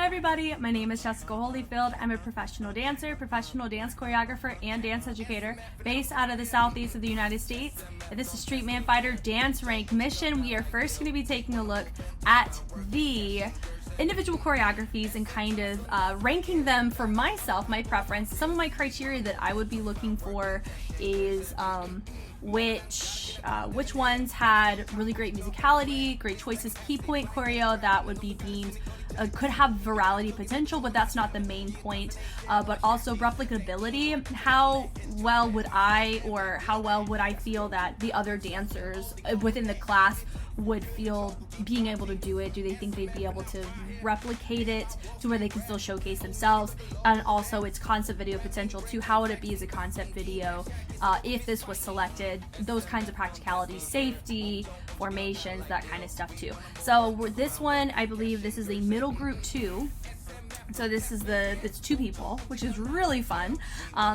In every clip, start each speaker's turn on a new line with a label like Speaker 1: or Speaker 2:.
Speaker 1: everybody, my name is Jessica Holyfield. I'm a professional dancer, professional dance choreographer, and dance educator based out of the southeast of the United States. And this is Street Man Fighter Dance Rank Mission. We are first going to be taking a look at the individual choreographies and kind of ranking them for myself, my preference. Some of my criteria that I would be looking for is which ones had really great musicality, great choices, key point choreo that would be deemed could have virality potential, but that's not the main point. But also replicability. How well would I feel that the other dancers within the class would feel being able to do it? Do they think they'd be able to replicate it to where they can still showcase themselves? And also its concept video potential too. How would it be as a concept video if this was selected? Those kinds of practicalities, safety, formations, that kind of stuff too. So this one, I believe this is a middle group 2. So this is it's 2 people, which is really fun.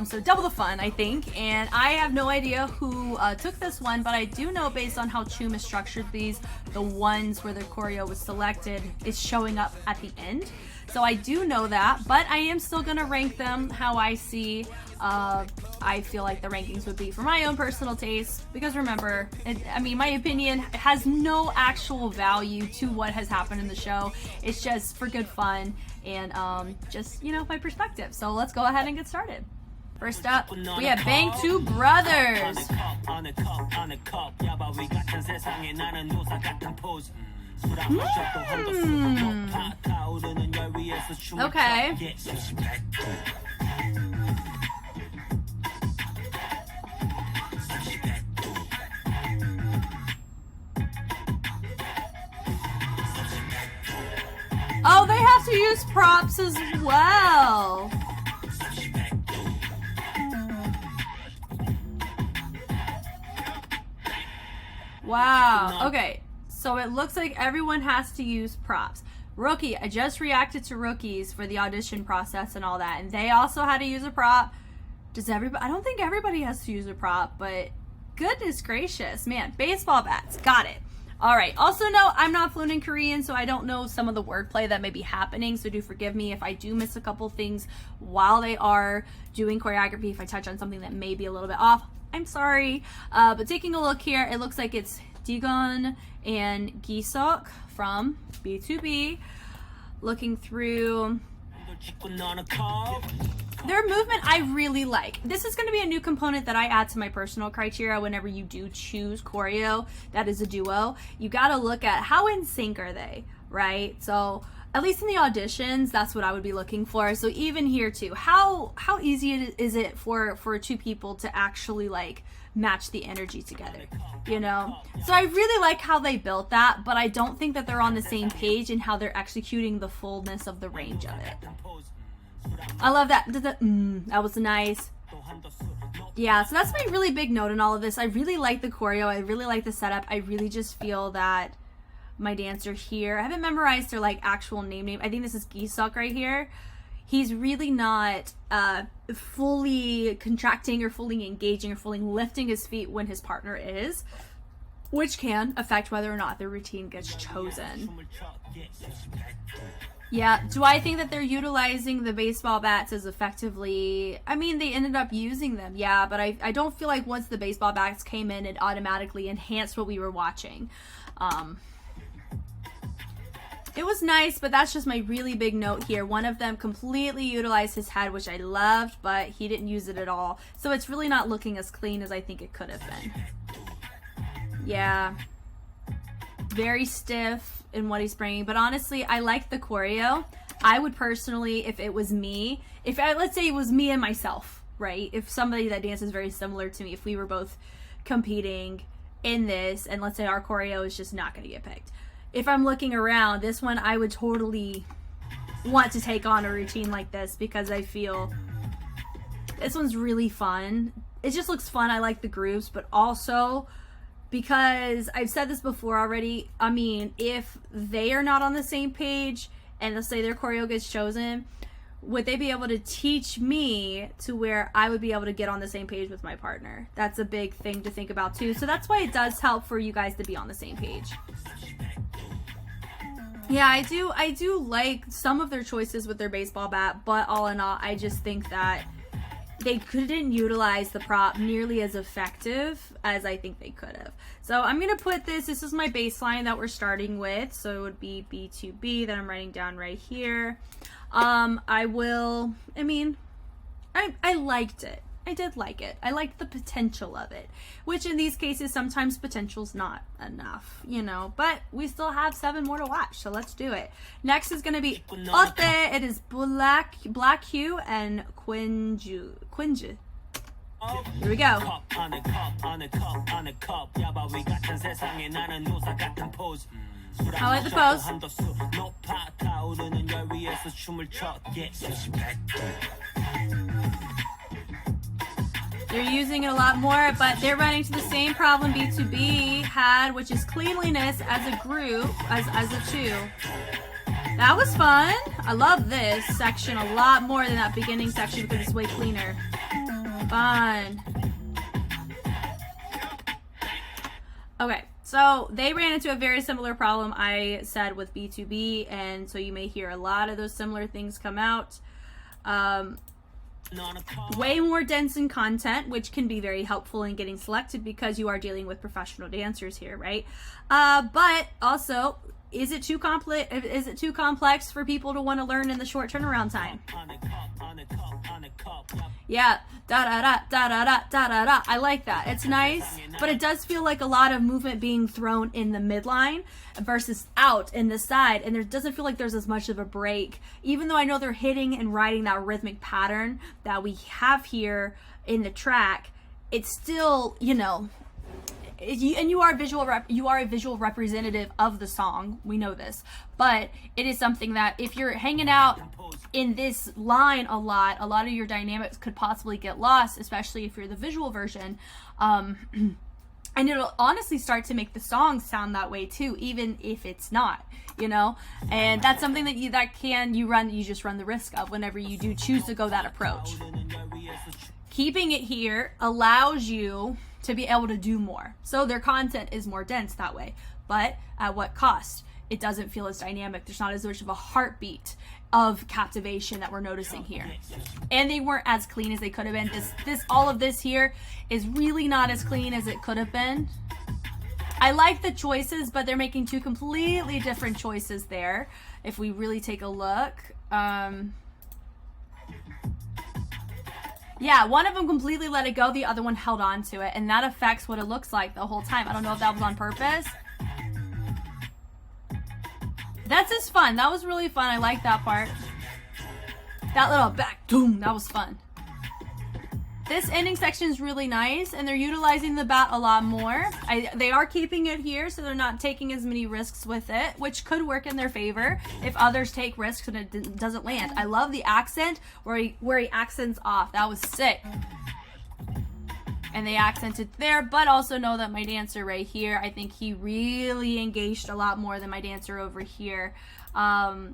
Speaker 1: So double the fun, I think. And I have no idea who took this one, but I do know based on how Choom has structured these, the ones where the choreo was selected is showing up at the end. So I do know that, but I am still gonna rank them how I see. I feel like the rankings would be for my own personal taste, because remember, my opinion has no actual value to what has happened in the show. It's just for good fun and just, my perspective. So let's go ahead and get started. First up, we have Bang2 Brothers. Okay. Oh, they have to use props as well. Wow. Okay. So it looks like everyone has to use props. Rookie, I just reacted to rookies for the audition process and all that, and they also had to use a prop. Does everybody? I don't think everybody has to use a prop, but goodness gracious, man. Baseball bats. Got it. All right. Also, no, I'm not fluent in Korean, so I don't know some of the wordplay that may be happening. So do forgive me if I do miss a couple things while they are doing choreography. If I touch on something that may be a little bit off, I'm sorry. But taking a look here, it looks like it's Digon and Gisok from B2B. Looking through their movement, I really like. This is going to be a new component that I add to my personal criteria whenever you do choose choreo that is a duo. You got to look at how in sync are they, right? So at least in the auditions, that's what I would be looking for. So even here too, how easy is it for 2 people to actually match the energy together, So I really like how they built that, but I don't think that they're on the same page in how they're executing the fullness of the range of it. I love that. That was nice. Yeah, so that's my really big note in all of this. I really like the choreo. I really like the setup. I really just feel that my dancer here, I haven't memorized their actual name. I think this is Gisok right here. He's really not fully contracting or fully engaging or fully lifting his feet when his partner is, which can affect whether or not the routine gets chosen. Yeah, do I think that they're utilizing the baseball bats as effectively? They ended up using them, yeah, but I don't feel like once the baseball bats came in, it automatically enhanced what we were watching. It was nice, but that's just my really big note here. One of them completely utilized his head, which I loved, but he didn't use it at all. So it's really not looking as clean as I think it could have been. Yeah. Very stiff in what he's bringing, but honestly, I like the choreo. I would personally, if it was me, let's say it was me and myself, right? If somebody that dances very similar to me, if we were both competing in this, and let's say our choreo is just not going to get picked. If I'm looking around, this one I would totally want to take on a routine like this because I feel this one's really fun. It just looks fun. I like the grooves, but also because I've said this before already, if they are not on the same page and let's say their choreo gets chosen, would they be able to teach me to where I would be able to get on the same page with my partner? That's a big thing to think about too. So that's why it does help for you guys to be on the same page. Yeah, I do like some of their choices with their baseball bat, but all in all, I just think that they couldn't utilize the prop nearly as effective as I think they could have. So I'm going to put this is my baseline that we're starting with. So it would be B2B that I'm writing down right here. I liked it. I did like it. I liked the potential of it, which in these cases, sometimes potential's not enough, you know, but we still have 7 more to watch. So let's do it. Next is going to be Ote. It is Black Hue and Quinju. Here we go. I like the pose. They're using it a lot more, but they're running to the same problem B2B had, which is cleanliness as a group, as a two. That was fun. I love this section a lot more than that beginning section because it's way cleaner. Fun. Okay, so they ran into a very similar problem I said with B2B, and so you may hear a lot of those similar things come out. Way more dense in content, which can be very helpful in getting selected because you are dealing with professional dancers here, right? But also, is it too complex for people to want to learn in the short turnaround time? Yeah, da da da da da da da da da. I like that. It's nice, but it does feel like a lot of movement being thrown in the midline versus out in the side, and there doesn't feel like there's as much of a break. Even though I know they're hitting and riding that rhythmic pattern that we have here in the track, it's still, you know, and you are a visual representative of the song. We know this, but it is something that if you're hanging out in this line a lot of your dynamics could possibly get lost, especially if you're the visual version. And it'll honestly start to make the song sound that way too, even if it's not, you know. And that's something that you just run the risk of whenever you do choose to go that approach. Keeping it here allows you to be able to do more. So their content is more dense that way. But at what cost? It doesn't feel as dynamic. There's not as much of a heartbeat of captivation that we're noticing here. And they weren't as clean as they could have been. All of this here is really not as clean as it could have been. I like the choices, but they're making 2 completely different choices there. If we really take a look, yeah, one of them completely let it go, the other one held on to it, and that affects what it looks like the whole time. I don't know if that was on purpose. That's just fun. That was really fun. I like that part. That little back boom, that was fun. This ending section is really nice, and they're utilizing the bat a lot more. They are keeping it here, so they're not taking as many risks with it, which could work in their favor if others take risks and it doesn't land. I love the accent where he accents off. That was sick. And they accented there, but also know that my dancer right here, I think he really engaged a lot more than my dancer over here,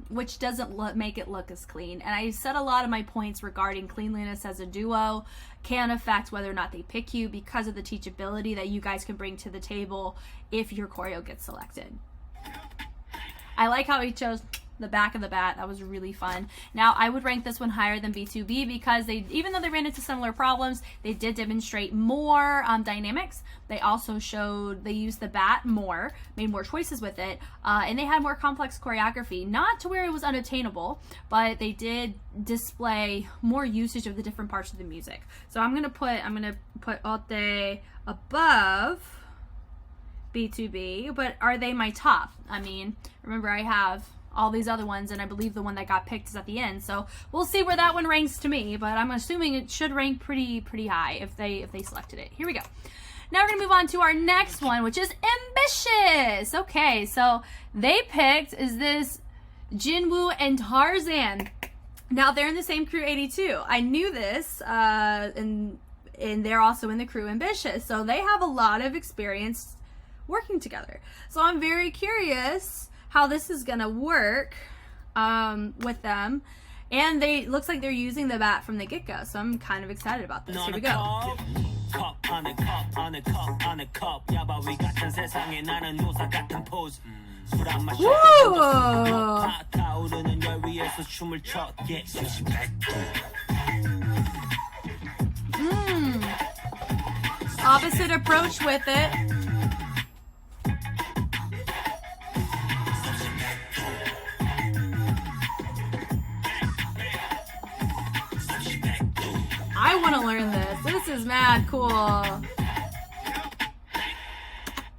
Speaker 1: which doesn't make it look as clean. And I said a lot of my points regarding cleanliness as a duo can affect whether or not they pick you because of the teachability that you guys can bring to the table if your choreo gets selected. I like how he chose the back of the bat. That was really fun. Now I would rank this one higher than B2B because even though they ran into similar problems, they did demonstrate more dynamics. They also they used the bat more, made more choices with it, and they had more complex choreography. Not to where it was unattainable, but they did display more usage of the different parts of the music. So I'm gonna put Ote above B2B, but are they my top? I mean, remember I have all these other ones, and I believe the one that got picked is at the end. So we'll see where that one ranks to me, but I'm assuming it should rank pretty high if they selected it. Here we go. Now we're gonna move on to our next one, which is ambitious. Okay, so they picked is this Jinwoo and Tarzan. Now they're in the same crew 82. I knew this, and they're also in the crew ambitious. So they have a lot of experience working together. So I'm very curious how this is gonna work with them, and looks like they're using the bat from the get-go, so I'm kind of excited about this. Here we go. Opposite approach with it. I want to learn this. This is mad cool.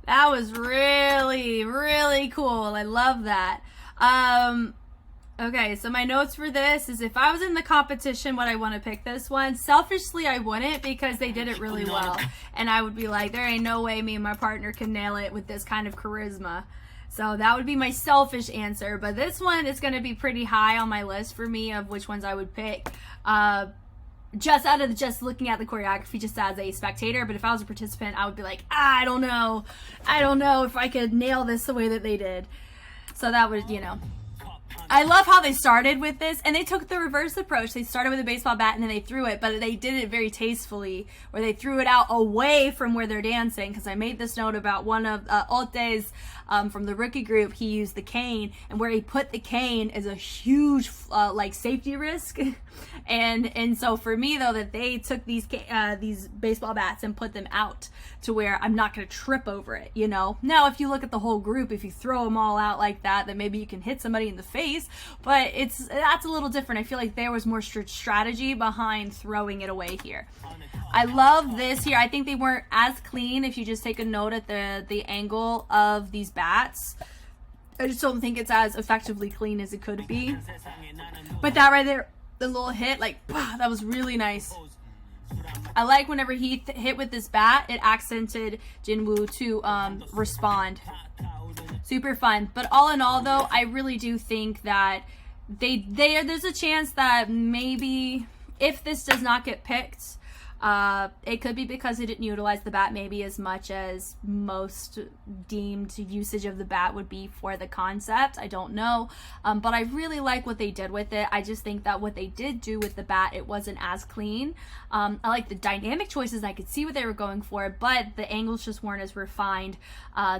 Speaker 1: That was really, really cool. I love that. Okay, so my notes for this is if I was in the competition, would I want to pick this one? Selfishly, I wouldn't because they did it really well. And I would be like, there ain't no way me and my partner can nail it with this kind of charisma. So that would be my selfish answer. But this one is going to be pretty high on my list for me of which ones I would pick. Just out of just looking at the choreography just as a spectator. But if I was a participant, I would be like, I don't know if I could nail this the way that they did. So that would, you know. I love how they started with this, and they took the reverse approach. They started with a baseball bat and then they threw it, but they did it very tastefully, where they threw it out away from where they're dancing. Because I made this note about one of Olte's from the rookie group. He used the cane, and where he put the cane is a huge like safety risk. and so for me though, that they took these baseball bats and put them out to where I'm not going to trip over it, you know. Now if you look at the whole group, if you throw them all out like that, then maybe you can hit somebody in the face, but that's a little different. I feel like there was more strategy behind throwing it away here. I love this here. I think they weren't as clean if you just take a note at the angle of these bats. I just don't think it's as effectively clean as it could be. But that right there, the little hit, like, that was really nice. I like whenever he hit with this bat, it accented Jinwoo to respond. Super fun. But all in all though, I really do think that there's a chance that maybe if this does not get picked, it could be because they didn't utilize the bat maybe as much as most deemed usage of the bat would be for the concept. I don't know. But I really like what they did with it. I just think that what they did do with the bat, it wasn't as clean. I like the dynamic choices. I could see what they were going for, but the angles just weren't as refined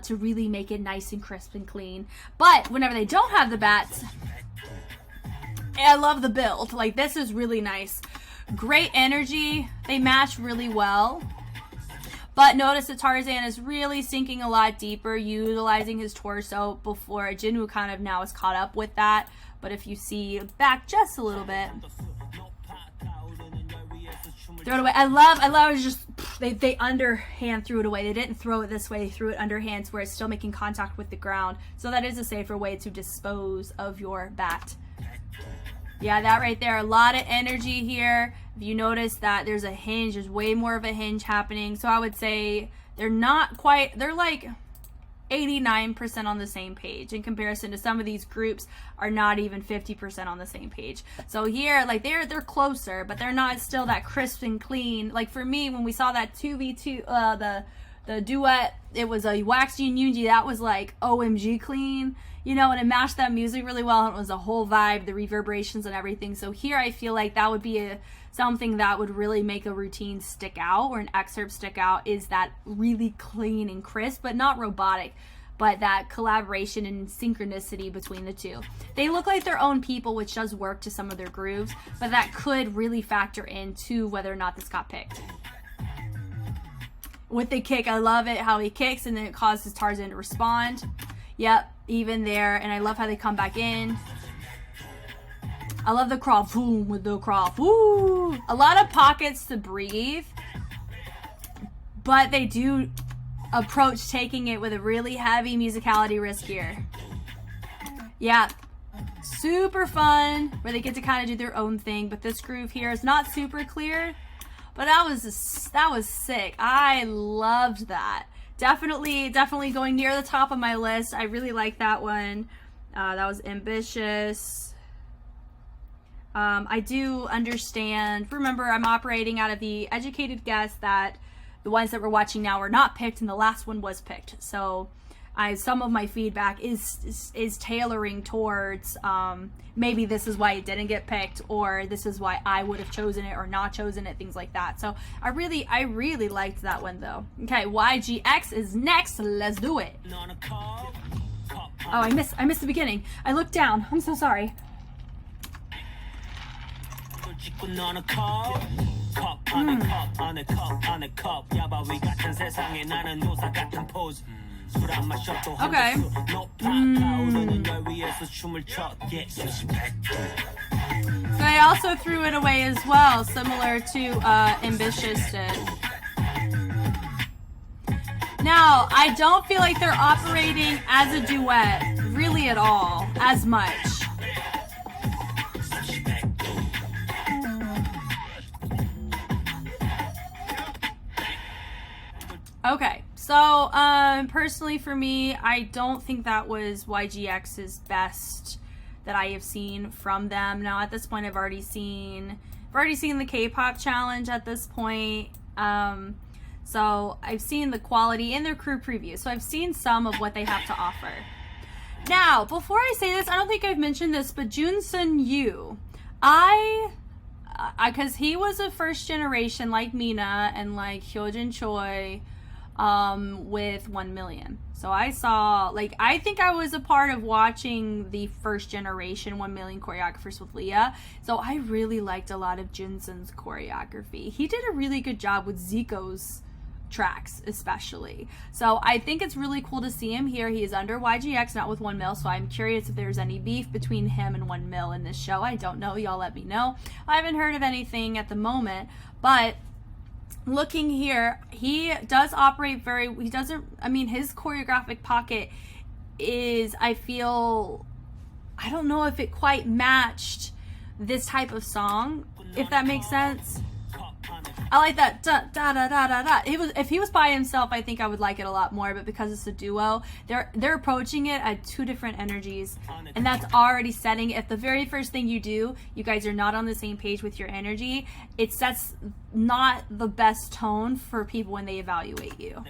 Speaker 1: to really make it nice and crisp and clean. But whenever they don't have the bats, I love the build. Like, this is really nice. Great energy. They match really well. But notice that Tarzan is really sinking a lot deeper, utilizing his torso before Jinwoo kind of now is caught up with that. But if you see back just a little bit, throw it away. I love just they underhand threw it away. They didn't throw it this way. They threw it underhand where it's still making contact with the ground. So that is a safer way to dispose of your bat. Yeah, that right there, a lot of energy here. If you notice that there's a hinge, there's way more of a hinge happening. So I would say they're not quite, they're like 89% on the same page in comparison to some of these groups are not even 50% on the same page. So here, like they're closer, but they're not still that crisp and clean. Like for me, when we saw that 2v2, the duet, it was a Waxy and Yoonji, that was like OMG clean. You know, and it matched that music really well. It was a whole vibe, the reverberations and everything. So here I feel like that would be something that would really make a routine stick out or an excerpt stick out, is that really clean and crisp, but not robotic, but that collaboration and synchronicity between the two. They look like their own people, which does work to some of their grooves, but that could really factor into whether or not this got picked. With the kick, I love it, how he kicks and then it causes Tarzan to respond. Yep, even there, and I love how they come back in. I love the crawl, boom, with the crawl, woo. A lot of pockets to breathe, but they do approach taking it with a really heavy musicality risk here. Yeah, super fun, where they get to kind of do their own thing, but this groove here is not super clear, but that was sick. I loved that. Definitely going near the top of my list. I really like that one. That was ambitious. I do understand. Remember, I'm operating out of the educated guess that the ones that we're watching now are not picked and the last one was picked. So some of my feedback is tailoring towards maybe this is why it didn't get picked, or this is why I would have chosen it or not chosen it, things like that. So I really liked that one though. Okay, YGX is next. Let's do it. Oh, I missed the beginning. I looked down. I'm so sorry. Okay. So I also threw it away as well, similar to Ambitious did. Now, I don't feel like they're operating as a duet, really at all, as much. Okay, so personally for me, I don't think that was YGX's best that I have seen from them. Now at this point, I've already seen the K-pop challenge at this point. So I've seen the quality in their crew preview. So I've seen some of what they have to offer. Now, before I say this, I don't think I've mentioned this, but Junsun Yu, because he was a first generation like Mina and like Hyojin Choi, with 1 million. So I saw, like, I think I was a part of watching the first generation 1 million choreographers with Leah. So I really liked a lot of Jinsun's choreography. He did a really good job with Zico's tracks, especially. So I think it's really cool to see him here. He is under YGX, not with 1 mil. So I'm curious if there's any beef between him and 1 mil in this show. I don't know. Y'all let me know. I haven't heard of anything at the moment, but looking here, he does operate he doesn't, I mean, his choreographic pocket is, I feel, I don't know if it quite matched this type of song, if that makes sense. I like that da da da da da da. If he was by himself, I think I would like it a lot more, but because it's a duo, they're approaching it at two different energies, and that's already setting. If the very first thing you do, you guys are not on the same page with your energy, it sets not the best tone for people when they evaluate you.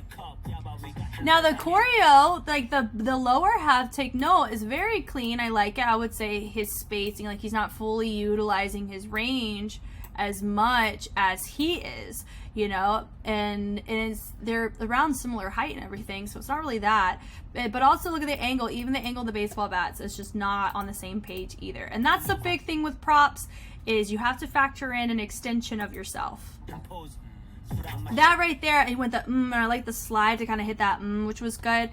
Speaker 1: Now the choreo, like the lower half, take note, is very clean. I like it. I would say his spacing, like he's not fully utilizing his range as much as he is, you know, and they're around similar height and everything, so it's not really that. But also look at the angle, even the angle of the baseball bats is just not on the same page either. And that's the big thing with props, is you have to factor in an extension of yourself. That right there, it went the and I like the slide to kind of hit that which was good.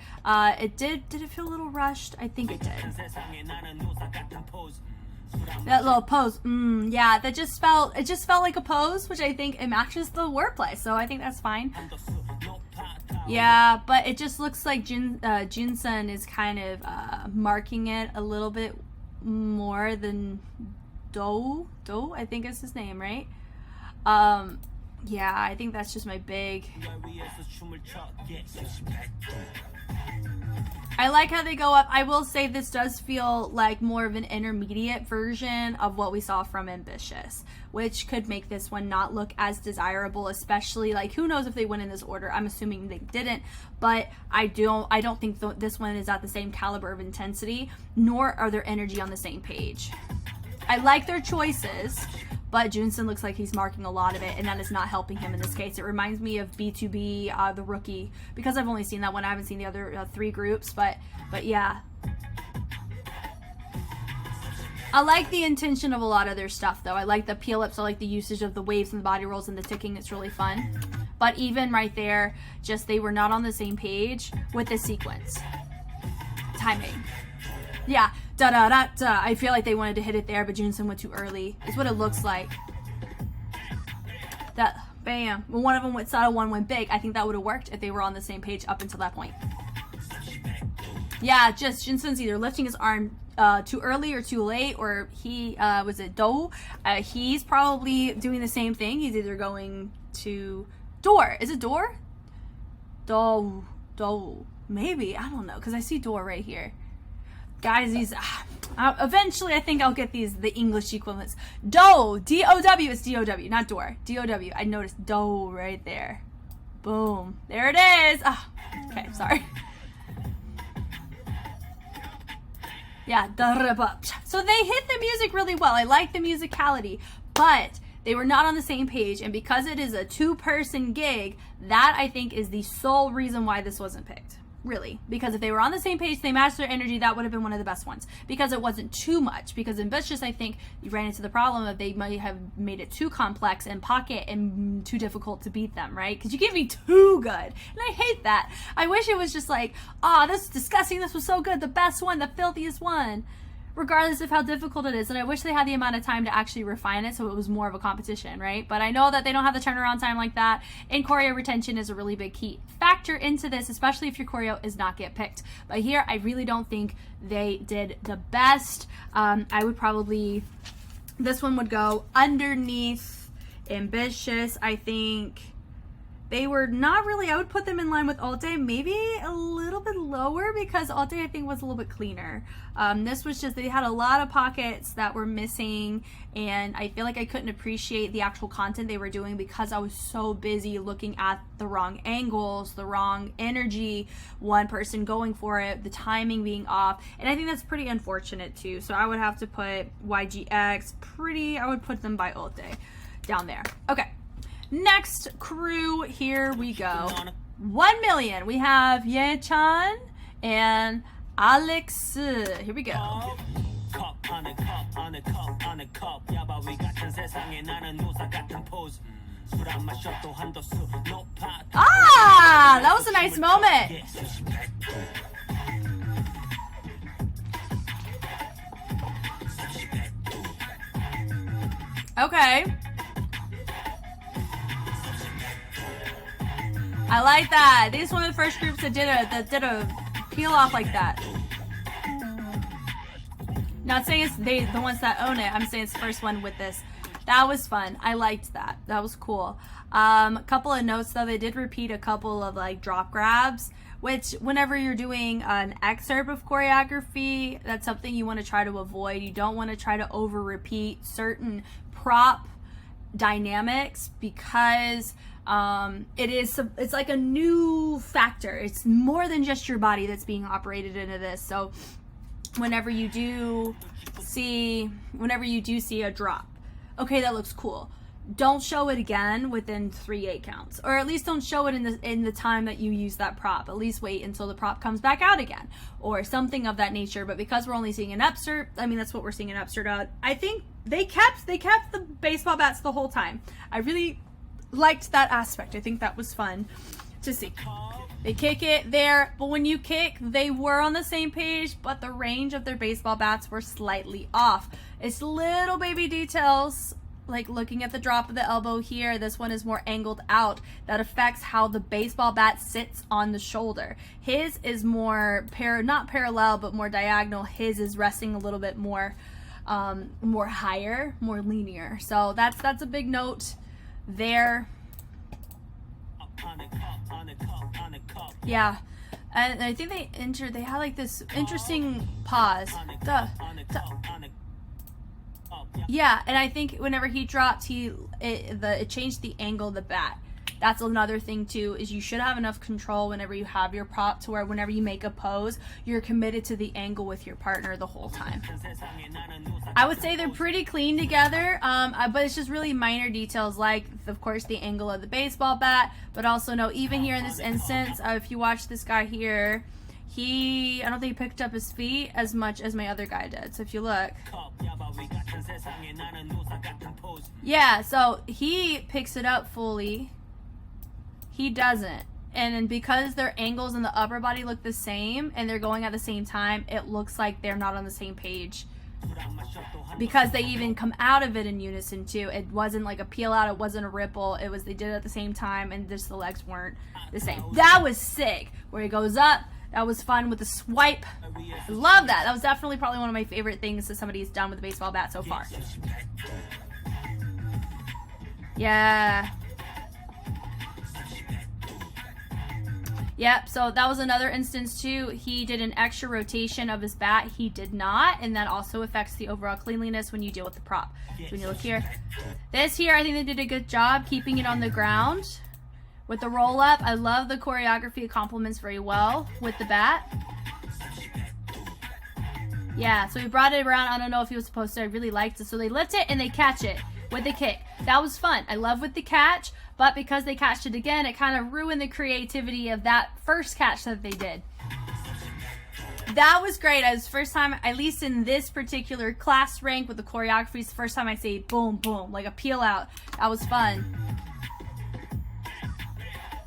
Speaker 1: Did it feel a little rushed? I think it did. That little pose, yeah, it just felt like a pose, which I think it matches the wordplay, so I think that's fine. Yeah, but it just looks like Junsun is kind of marking it a little bit more than Do, I think is his name, right? Yeah, I think that's just my big. I like how they go up. I will say this does feel like more of an intermediate version of what we saw from Ambitious, which could make this one not look as desirable, especially, like, who knows if they went in this order. I'm assuming they didn't, but I don't think this one is at the same caliber of intensity, nor are their energy on the same page. I like their choices, but Junsun looks like he's marking a lot of it, and that is not helping him in this case. It reminds me of B2B, the rookie, because I've only seen that one. I haven't seen the other 3 groups, but yeah. I like the intention of a lot of their stuff, though. I like the peel ups. I like the usage of the waves and the body rolls and the ticking. It's really fun. But even right there, just they were not on the same page with the sequence. Timing. Yeah. Da da da da. I feel like they wanted to hit it there, but Junsun went too early. Is what it looks like. That bam. When one of them went subtle, one went big. I think that would have worked if they were on the same page up until that point. Yeah, just Junsun's either lifting his arm too early or too late, or he was it Do? He's probably doing the same thing. He's either going to door. Is it door? Do maybe, I don't know, because I see door right here. Guys, these eventually I think I'll get the English equivalents. Do, D-O-W, it's D-O-W, not door. D-O-W. I noticed Do right there. Boom. There it is. Okay, sorry. Yeah, so they hit the music really well. I like the musicality, but they were not on the same page, and because it is a 2-person gig, that I think is the sole reason why this wasn't picked. really, because if they were on the same page, they matched their energy, that would have been one of the best ones, because it wasn't too much. Because ambitious, I think you ran into the problem of they might have made it too complex and pocket and too difficult to beat them, right? Because you gave me too good, and I hate that. I wish it was just like, oh, this is disgusting, this was so good, the best one, the filthiest one, regardless of how difficult it is. And I wish they had the amount of time to actually refine it so it was more of a competition, right? But I know that they don't have the turnaround time like that, and choreo retention is a really big key factor into this, especially if your choreo is not get picked. But here, I really don't think they did the best. I would probably, this one would go underneath ambitious. I think they were not really, I would put them in line with Alte, maybe a little bit lower, because Alte I think was a little bit cleaner. This was just, they had a lot of pockets that were missing, and I feel like I couldn't appreciate the actual content they were doing because I was so busy looking at the wrong angles, the wrong energy, one person going for it, the timing being off, and I think that's pretty unfortunate too. So I would have to put YGX I would put them by Alte down there. Okay. Next crew, here we go. 1 million. We have Ye-chan and Alex. Here we go. Ah, that was a nice moment. Okay. I like that. This is one of the first groups that did a peel off like that. Not saying it's the ones that own it. I'm saying it's the first one with this. That was fun. I liked that. That was cool. A couple of notes though. They did repeat a couple of like drop grabs, which whenever you're doing an excerpt of choreography, that's something you want to try to avoid. You don't want to try to over repeat certain prop dynamics, because it's like a new factor. It's more than just your body that's being operated into this. So whenever you do see a drop, okay, that looks cool, don't show it again within 3/8 counts, or at least don't show it in the time that you use that prop. At least wait until the prop comes back out again, or something of that nature. But because we're only seeing an upsert, I mean, that's what we're seeing an upsert on. I think they kept the baseball bats the whole time. I really liked that aspect. I think that was fun to see. They kick it there, but when you kick, they were on the same page, but the range of their baseball bats were slightly off. It's little baby details, like looking at the drop of the elbow here. This one is more angled out. That affects how the baseball bat sits on the shoulder. His is more not parallel, but more diagonal. His is resting a little bit more higher, more linear. So that's a big note there. Yeah, and I think they had like this interesting pause. Yeah, and I think whenever he dropped, it changed the angle of the bat. That's another thing too, is you should have enough control whenever you have your prop to where whenever you make a pose, you're committed to the angle with your partner the whole time. I would say they're pretty clean together, but it's just really minor details, like of course the angle of the baseball bat, but also no, even here in this instance, if you watch this guy here, I don't think he picked up his feet as much as my other guy did. So if you look, yeah, so he picks it up fully. He doesn't. And then because their angles in the upper body look the same and they're going at the same time, it looks like they're not on the same page. Because they even come out of it in unison too. It wasn't like a peel out, it wasn't a ripple. It was they did it at the same time, and just the legs weren't the same. That was sick. Where he goes up, that was fun with the swipe. I love that. That was definitely probably one of my favorite things that somebody's done with the baseball bat so far. Yeah. Yep, so that was another instance too. He did an extra rotation of his bat. He did not, and that also affects the overall cleanliness when you deal with the prop. So when you look here, this here, I think they did a good job keeping it on the ground with the roll up. I love the choreography. It complements very well with the bat. Yeah, so he brought it around. I don't know if he was supposed to. I really liked it. So they lift it and they catch it with the kick. That was fun. I love with the catch. But because they catched it again, it kind of ruined the creativity of that first catch that they did. that was great. It was the first time, at least in this particular class rank with the choreography, it's the first time I say boom, boom, like a peel out. That was fun.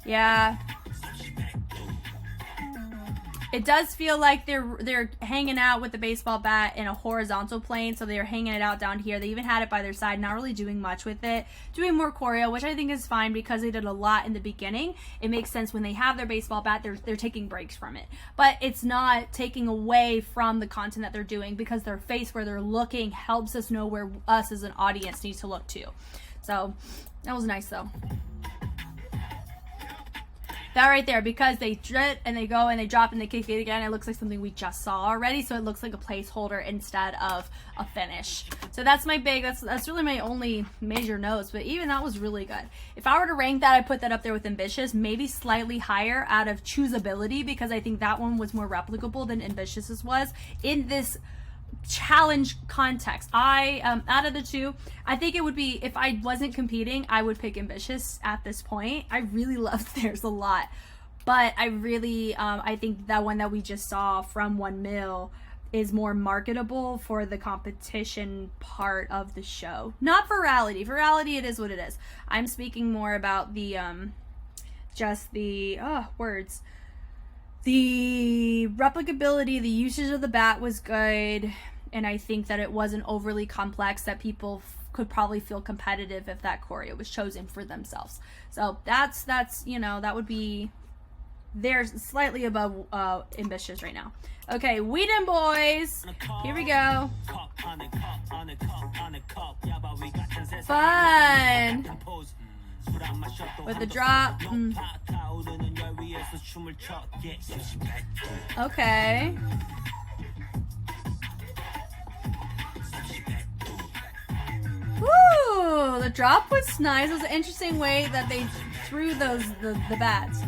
Speaker 1: Yeah. It does feel like they're hanging out with the baseball bat in a horizontal plane, so they're hanging it out down here. They even had it by their side, not really doing much with it, doing more choreo, which I think is fine because they did a lot in the beginning. It makes sense when they have their baseball bat, they're taking breaks from it, but it's not taking away from the content that they're doing because their face where they're looking helps us know where us as an audience need to look to. So that was nice though. That right there, because they drip and they go and they drop and they kick it again, it looks like something we just saw already, so it looks like a placeholder instead of a finish. So that's my big, that's really my only major notes, but even that was really good. If I were to rank that, I'd put that up there with Ambitious, maybe slightly higher out of choosability, because I think that one was more replicable than Ambitious's was in this challenge context. Out of the two, I think it would be, if I wasn't competing, I would pick Ambitious at this point. I really loved theirs a lot, but I really I think that one that we just saw from 1 mil is more marketable for the competition part of the show, not virality. Virality, it is what it is. I'm speaking more about the just the words. The replicability, the usage of the bat was good, and I think that it wasn't overly complex, that people could probably feel competitive if that choreo was chosen for themselves. So that's you know, that would be, they're slightly above Ambitious right now. Okay, Whedon boys, here we go. Fun with the drop. Okay. Woo! The drop was nice. It was an interesting way that they threw the bats.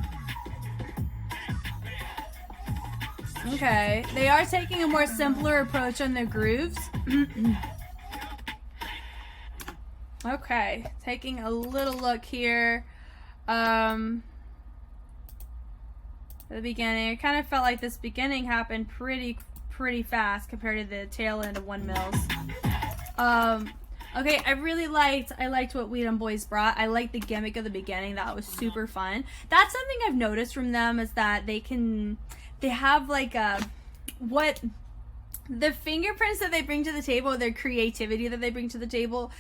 Speaker 1: Okay. They are taking a more simpler approach on their grooves. Okay. Taking a little look here. The beginning, I kind of felt like this beginning happened pretty fast compared to the tail end of 1 mils. Okay, I liked what Whedon boys brought. I liked the gimmick of the beginning. That was super fun. That's something I've noticed from them, is that they have like the fingerprints that they bring to the table, their creativity that they bring to the table,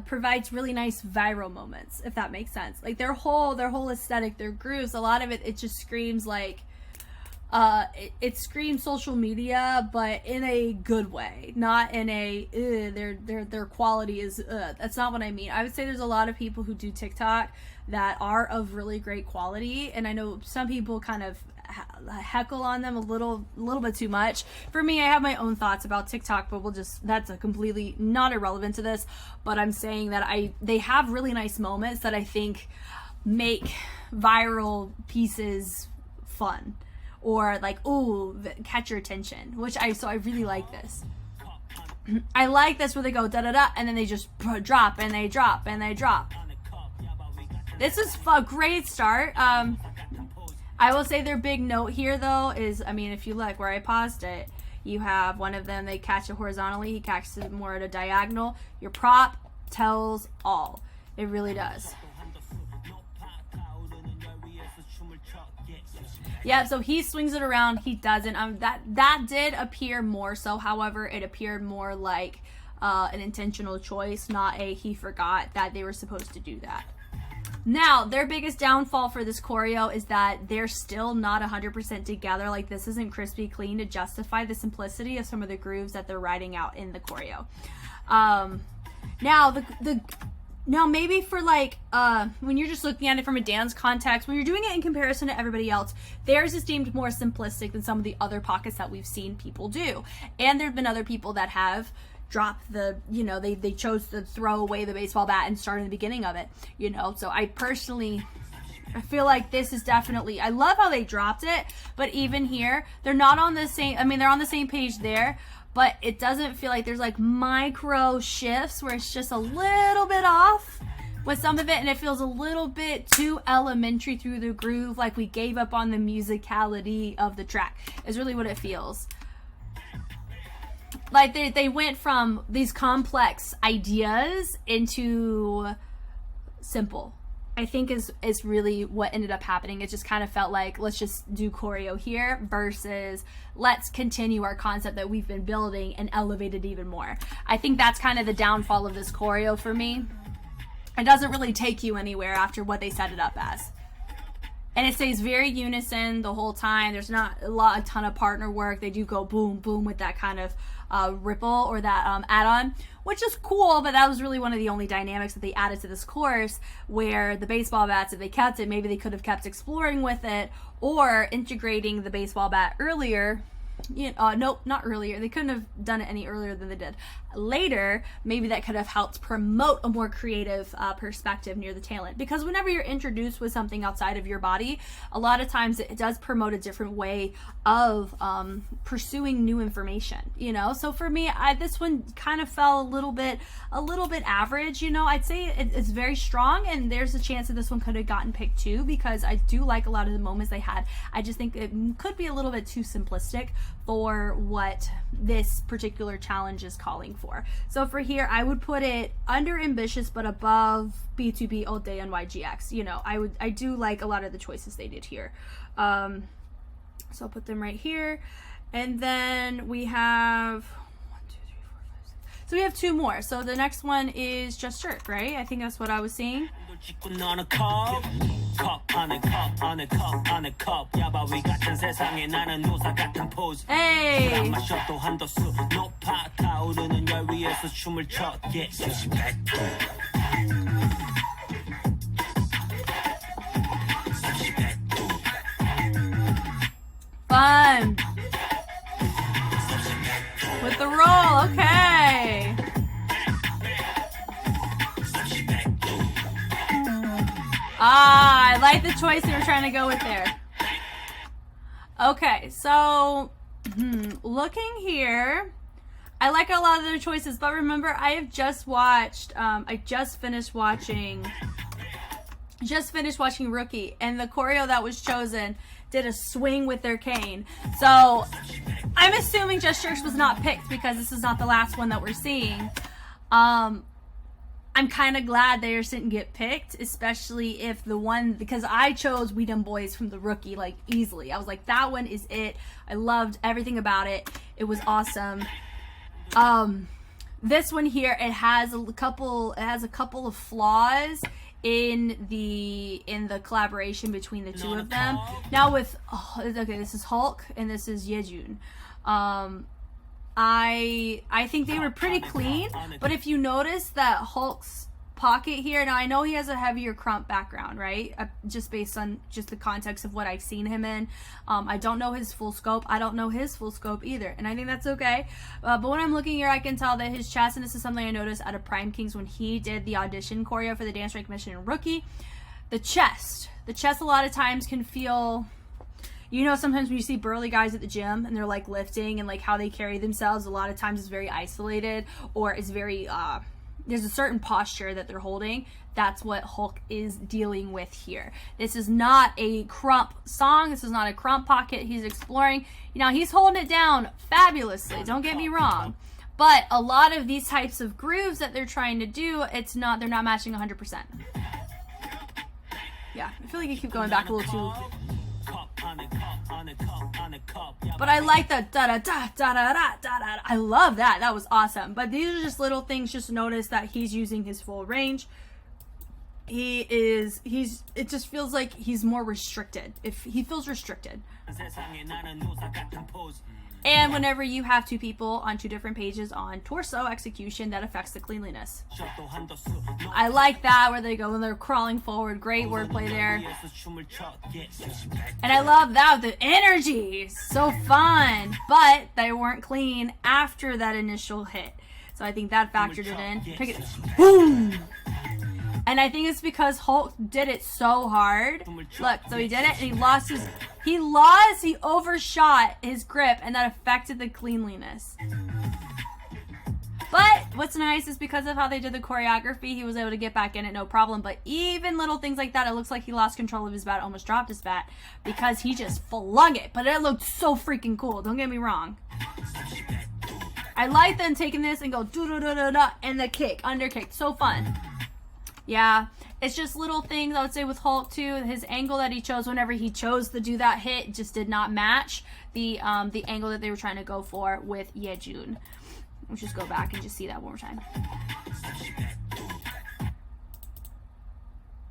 Speaker 1: provides really nice viral moments, if that makes sense. Like their whole aesthetic, their grooves, a lot of it just screams like, it screams social media, but in a good way, not in a their quality is that's not what I mean. I would say there's a lot of people who do TikTok that are of really great quality, and I know some people kind of heckle on them a little bit too much. For me, I have my own thoughts about TikTok, but that's a completely not irrelevant to this, but I'm saying that they have really nice moments that I think make viral pieces fun, or like, ooh, catch your attention, so I really like this. I like this where they go da da da and then they just drop and they drop and they drop. This is a great start. I will say their big note here though is, I mean, if you look where I paused it, you have one of them, they catch it horizontally, he catches it more at a diagonal. Your prop tells all. It really does. Yeah, so he swings it around, he doesn't. That did appear more so, however, it appeared more like an intentional choice, not a he forgot that they were supposed to do that. Now, their biggest downfall for this choreo is that they're still not 100% together. Like, this isn't crispy clean to justify the simplicity of some of the grooves that they're writing out in the choreo. Now, maybe for like, when you're just looking at it from a dance context, when you're doing it in comparison to everybody else, theirs is deemed more simplistic than some of the other pockets that we've seen people do. And there have been other people that have dropped they chose to throw away the baseball bat and start in the beginning of it, So I feel like this is definitely, I love how they dropped it, but even here, they're not on the same, they're on the same page there, but it doesn't feel like there's like micro shifts where it's just a little bit off. with some of it, and it feels a little bit too elementary through the groove, like we gave up on the musicality of the track is really what it feels like. They went from these complex ideas into simple, I think is really what ended up happening. It just kind of felt like, let's just do choreo here versus let's continue our concept that we've been building and elevate it even more. I think that's kind of the downfall of this choreo for me. It doesn't really take you anywhere after what they set it up as. And it stays very unison the whole time. There's not a ton of partner work. They do go boom, boom with that kind of ripple or that add-on, which is cool, but that was really one of the only dynamics that they added to this course, where the baseball bats, if they kept it, maybe they could have kept exploring with it or integrating the baseball bat earlier. Nope, not earlier. They couldn't have done it any earlier than they did. Later, maybe that could have helped promote a more creative perspective near the talent. Because whenever you're introduced with something outside of your body, a lot of times it does promote a different way of pursuing new information. So for me, this one kind of fell a little bit average. I'd say it's very strong, and there's a chance that this one could have gotten picked too, because I do like a lot of the moments they had. I just think it could be a little bit too simplistic for what this particular challenge is calling for. So for here, I would put it under ambitious but above B2B all day and YGX. I do like a lot of the choices they did here. So I'll put them right here. And then we have 1, 2, 3, 4, 5, 6. So we have 2 more. So the next one is just shirt, right? I think that's what I was seeing. Hey! Fun! With the roll, okay! I like the choice they were trying to go with there. Okay, so looking here, I like a lot of their choices, but remember, I have just watched, I just finished watching Rookie, and the choreo that was chosen did a swing with their cane. So I'm assuming Just Church was not picked because this is not the last one that we're seeing. I'm kind of glad theirs didn't get picked, especially if the one, because I chose We Dem Boys from the Rookie, like, easily. I was like, that one is it. I loved everything about it. It was awesome. This one here, it has a couple of flaws in the collaboration between the two of them. Now with, okay, this is Hulk and this is Yejun. I think they were pretty clean, but if you notice that Hulk's pocket here, now I know he has a heavier crump background, right? Just based on just the context of what I've seen him in. I don't know his full scope. I don't know his full scope either, and I think that's okay. But when I'm looking here, I can tell that his chest, and this is something I noticed out of Prime Kings when he did the audition choreo for the Dance Recognition in Rookie. The chest a lot of times can feel, sometimes when you see burly guys at the gym and they're like lifting and like how they carry themselves, a lot of times it's very isolated, or it's very, there's a certain posture that they're holding. That's what Hulk is dealing with here. This is not a crump song. This is not a crump pocket. He's exploring. He's holding it down fabulously. Don't get me wrong. But a lot of these types of grooves that they're trying to do, they're not matching 100%. Yeah, I feel like you keep going back a little too. But I like the da-da-da-da-da-da-da. I love that. That was awesome. But these are just little things. Just notice that he's using his full range. It just feels like he's more restricted. If he feels restricted. And whenever you have two people on two different pages on torso execution, that affects the cleanliness. I like that, where they go when they're crawling forward. Great wordplay there. And I love that, the energy. So fun. But they weren't clean after that initial hit. So I think that factored it in. Pick it. Boom! And I think it's because Hulk did it so hard. Look, so he did it and he overshot his grip, and that affected the cleanliness. But what's nice is because of how they did the choreography, he was able to get back in it no problem. But even little things like that, it looks like he lost control of his bat, almost dropped his bat because he just flung it. But it looked so freaking cool, don't get me wrong. I like them taking this and go do-do-do-do-do and the kick, under kick, so fun. Yeah, it's just little things I would say with Hulk too. His angle that he chose whenever he chose to do that hit just did not match the angle that they were trying to go for with Yeojun. Let's just go back and just see that one more time.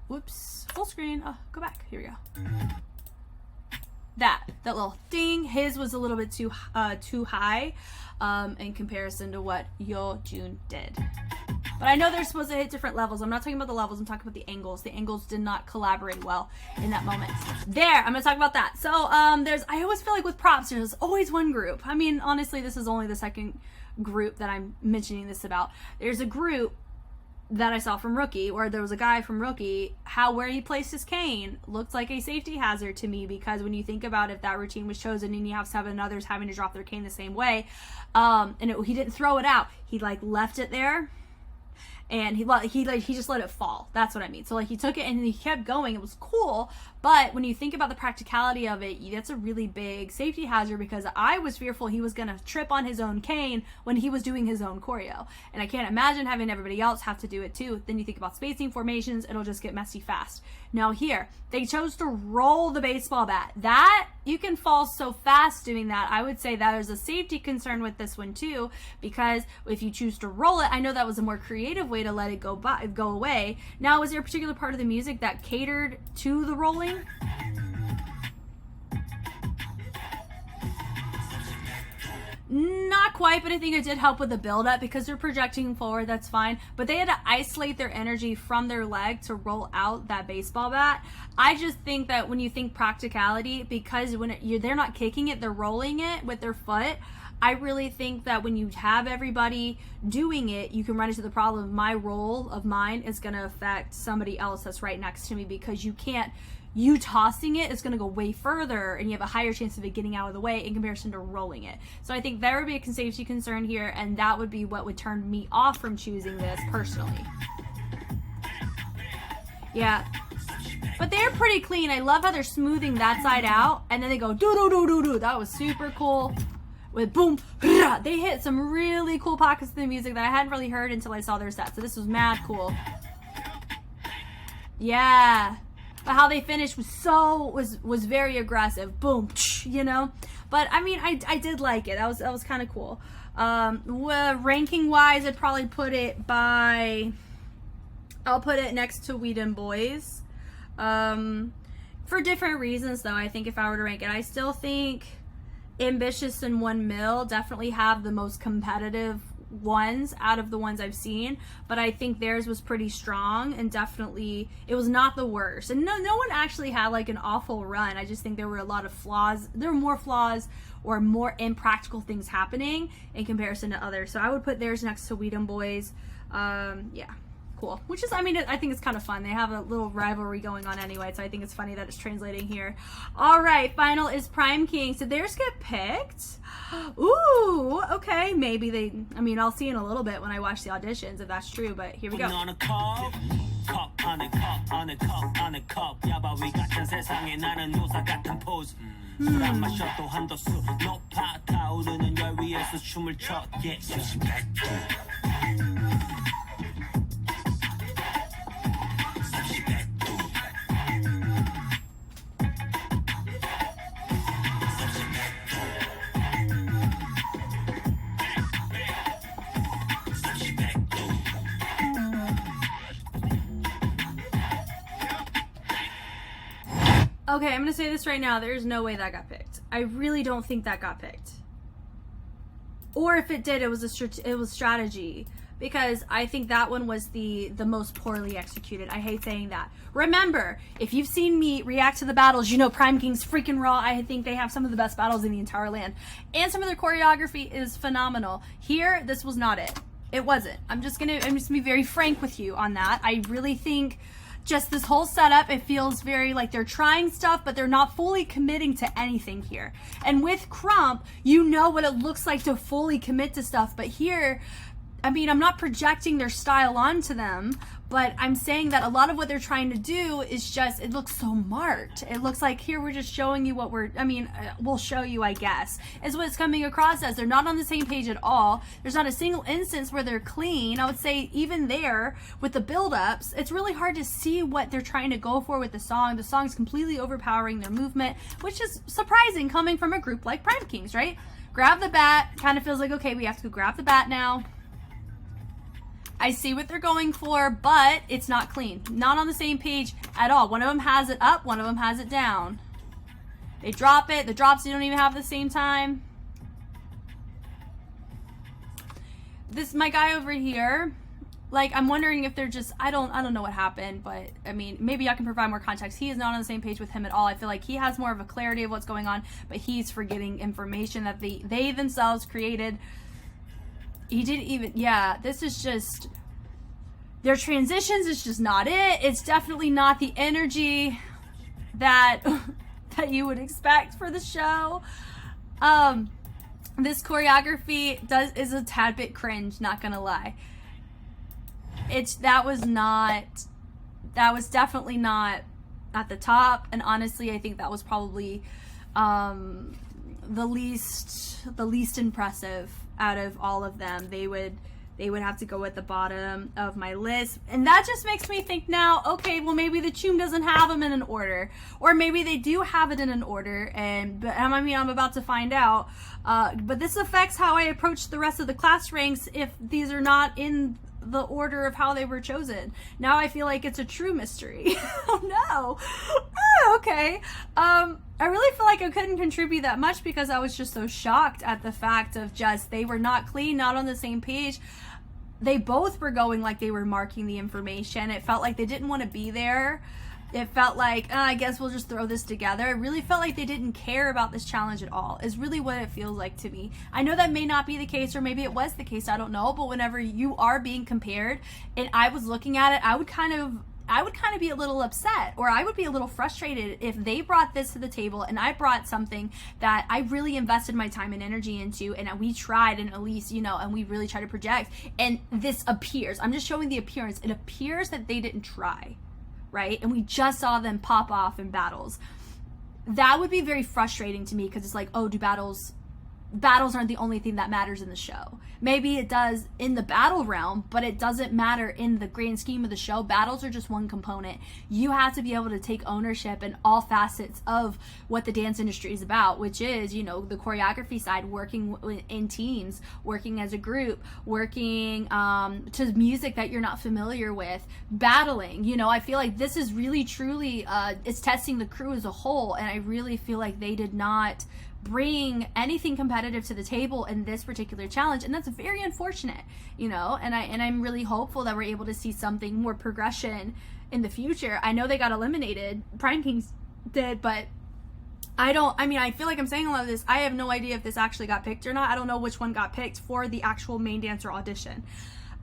Speaker 1: Whoops, full screen. Oh, go back. Here we go. That little ding. His was a little bit too high in comparison to what Yeojun did. But I know they're supposed to hit different levels. I'm not talking about the levels. I'm talking about the angles. The angles did not collaborate well in that moment. There, I'm going to talk about that. So I always feel like with props, there's always one group. I mean, honestly, this is only the second group that I'm mentioning this about. There's a group that I saw from Rookie, where there was a guy from Rookie, where he placed his cane looked like a safety hazard to me, because when you think about if that routine was chosen and you have 7 others having to drop their cane the same way, he didn't throw it out. He like left it there. And he just let it fall. That's what I mean. So like he took it and he kept going. It was cool. But when you think about the practicality of it, that's a really big safety hazard, because I was fearful he was going to trip on his own cane when he was doing his own choreo. And I can't imagine having everybody else have to do it too. Then you think about spacing, formations, it'll just get messy fast. Now here, they chose to roll the baseball bat. That, you can fall so fast doing that. I would say that there's a safety concern with this one too, because if you choose to roll it, I know that was a more creative way to let it go away. Now, was there a particular part of the music that catered to the rolling? Not quite, but I think it did help with the build-up, because they're projecting forward, that's fine. But they had to isolate their energy from their leg to roll out that baseball bat. I just think that when you think practicality, because when they're not kicking it, they're rolling it with their foot. I really think that when you have everybody doing it, you can run into the problem of my roll of mine is going to affect somebody else that's right next to me, because you tossing it is going to go way further and you have a higher chance of it getting out of the way in comparison to rolling it. So I think there would be a safety concern here, and that would be what would turn me off from choosing this personally. Yeah. But they're pretty clean. I love how they're smoothing that side out, and then they go do-do-do-do-do. That was super cool. With boom, they hit some really cool pockets of the music that I hadn't really heard until I saw their set. So this was mad cool. Yeah. But how they finished was very aggressive. Boom, you know. But I mean, I did like it. That was kind of cool. Ranking wise, I'd probably put it I'll put it next to YUNHWAY. For different reasons though. I think if I were to rank it, I still think Ambitious and 1mil definitely have the most competitive ones out of the ones I've seen, but I think theirs was pretty strong, and definitely it was not the worst. And no one actually had like an awful run. I just think there were a lot of flaws. There were more flaws or more impractical things happening in comparison to others. So I would put theirs next to YUNHWAY. Yeah. Cool. Which is, I mean, I think it's kind of fun. They have a little rivalry going on anyway, so I think it's funny that it's translating here. All right, final is Prime King. Did theirs get picked? Ooh, okay. Maybe they, I mean, I'll see in a little bit when I watch the auditions if that's true, but here we go. Okay, I'm gonna say this right now. There's no way that got picked. I really don't think that got picked. Or if it did, it was strategy, because I think that one was the most poorly executed. I hate saying that. Remember, if you've seen me react to the battles, you know Prime King's freaking raw. I think they have some of the best battles in the entire land, and some of their choreography is phenomenal. Here, this was not it. It wasn't. I'm just gonna be very frank with you on that. I really think just this whole setup, it feels very like they're trying stuff, but they're not fully committing to anything here. And with Crump, you know what it looks like to fully commit to stuff, but here, I mean, I'm not projecting their style onto them, but I'm saying that a lot of what they're trying to do is just, it looks so marked. It looks like, here, we're just showing you what we'll show you, I guess, is what it's coming across as. They're not on the same page at all. There's not a single instance where they're clean. I would say even there, with the build-ups, it's really hard to see what they're trying to go for with the song. The song's completely overpowering their movement, which is surprising coming from a group like Prime Kings, right? Grab the bat, kind of feels like, okay, we have to go grab the bat now. I see what they're going for, but it's not clean. Not on the same page at all. One of them has it up, one of them has it down. They drop it. The drops they don't even have the same time. This, my guy over here, like, I'm wondering if they're just, I don't know what happened, but I mean, maybe I can provide more context. He is not on the same page with him at all. I feel like he has more of a clarity of what's going on, but he's forgetting information that they themselves created. He didn't even, yeah, this is just, their transitions is just not it. It's definitely not the energy that that you would expect for the show. This choreography is a tad bit cringe, not gonna lie. That was definitely not at the top, and honestly I think that was probably the least impressive out of all of them. They would have to go at the bottom of my list, and that just makes me think now, okay, well, maybe the Choom doesn't have them in an order, or maybe they do have it in an order, but I mean, I'm about to find out, but this affects how I approach the rest of the class ranks if these are not in the order of how they were chosen. Now I feel like it's a true mystery. Oh no. Oh, okay. I really feel like I couldn't contribute that much because I was just so shocked at the fact of just, they were not clean, not on the same page. They both were going like they were marking the information. It felt like they didn't want to be there. It felt like, I guess we'll just throw this together. It really felt like they didn't care about this challenge at all, is really what it feels like to me. I know that may not be the case, or maybe it was the case, I don't know, but whenever you are being compared, and I was looking at it, I would kind of be a little upset, or I would be a little frustrated if they brought this to the table and I brought something that I really invested my time and energy into, and we tried, and at least, you know, and we really tried to project, and this appears, I'm just showing the appearance, it appears that they didn't try, right? And we just saw them pop off in battles. That would be very frustrating to me, because it's like, oh, battles aren't the only thing that matters in the show. Maybe it does in the battle realm, but it doesn't matter in the grand scheme of the show. Battles are just one component. You have to be able to take ownership in all facets of what the dance industry is about, which is, you know, the choreography side, working in teams, working as a group, working to music that you're not familiar with, battling. You know, I feel like this is really truly it's testing the crew as a whole, and I really feel like they did not bring anything competitive to the table in this particular challenge, and that's very unfortunate, you know, and I'm really hopeful that we're able to see something more progression in the future. I know they got eliminated, Prime Kings did, but I feel like I'm saying a lot of this, I have no idea if this actually got picked or not. I don't know which one got picked for the actual main dancer audition.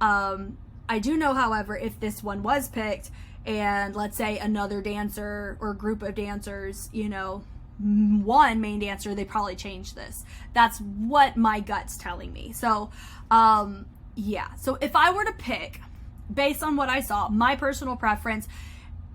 Speaker 1: I do know, however, if this one was picked, and let's say another dancer or group of dancers, you know, one main dancer, they probably changed this. That's what my gut's telling me. So yeah, so if I were to pick based on what I saw, my personal preference,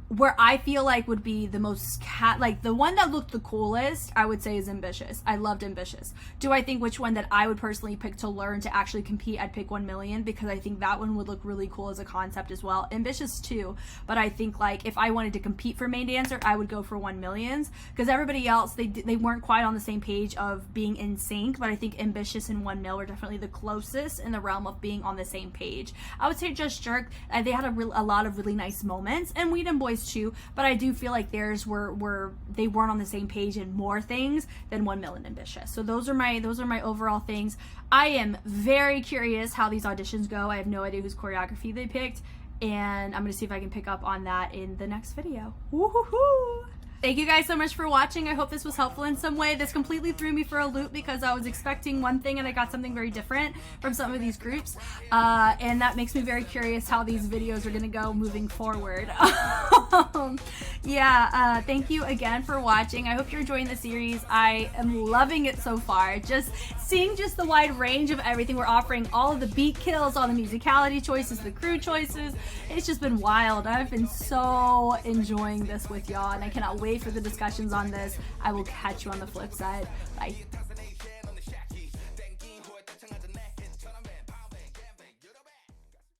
Speaker 1: where I feel like would be the most like the one that looked the coolest, I would say, is Ambitious. I loved Ambitious. Do I think which one that I would personally pick to learn to actually compete, I'd pick 1 million, because I think that one would look really cool as a concept as well. Ambitious too, but I think like if I wanted to compete for main dancer, I would go for 1 millions, because everybody else, they weren't quite on the same page of being in sync, but I think Ambitious and 1 mil were definitely the closest in the realm of being on the same page. I would say Just Jerk, they had a lot of really nice moments, and Weed and Boys too, but I do feel like theirs were they weren't on the same page in more things than 1 mil and Ambitious. So those are my overall things. I am very curious how these auditions go. I have no idea whose choreography they picked, and I'm gonna see if I can pick up on that in the next video. Woohoo! Thank you guys so much for watching. I hope this was helpful in some way. This completely threw me for a loop because I was expecting one thing and I got something very different from some of these groups. And that makes me very curious how these videos are gonna go moving forward. Yeah, thank you again for watching. I hope you're enjoying the series. I am loving it so far. Just seeing just the wide range of everything we're offering, all of the beat kills, all the musicality choices, the crew choices. It's just been wild. I've been so enjoying this with y'all and I cannot wait for the discussions on this. I will catch you on the flip side. Bye.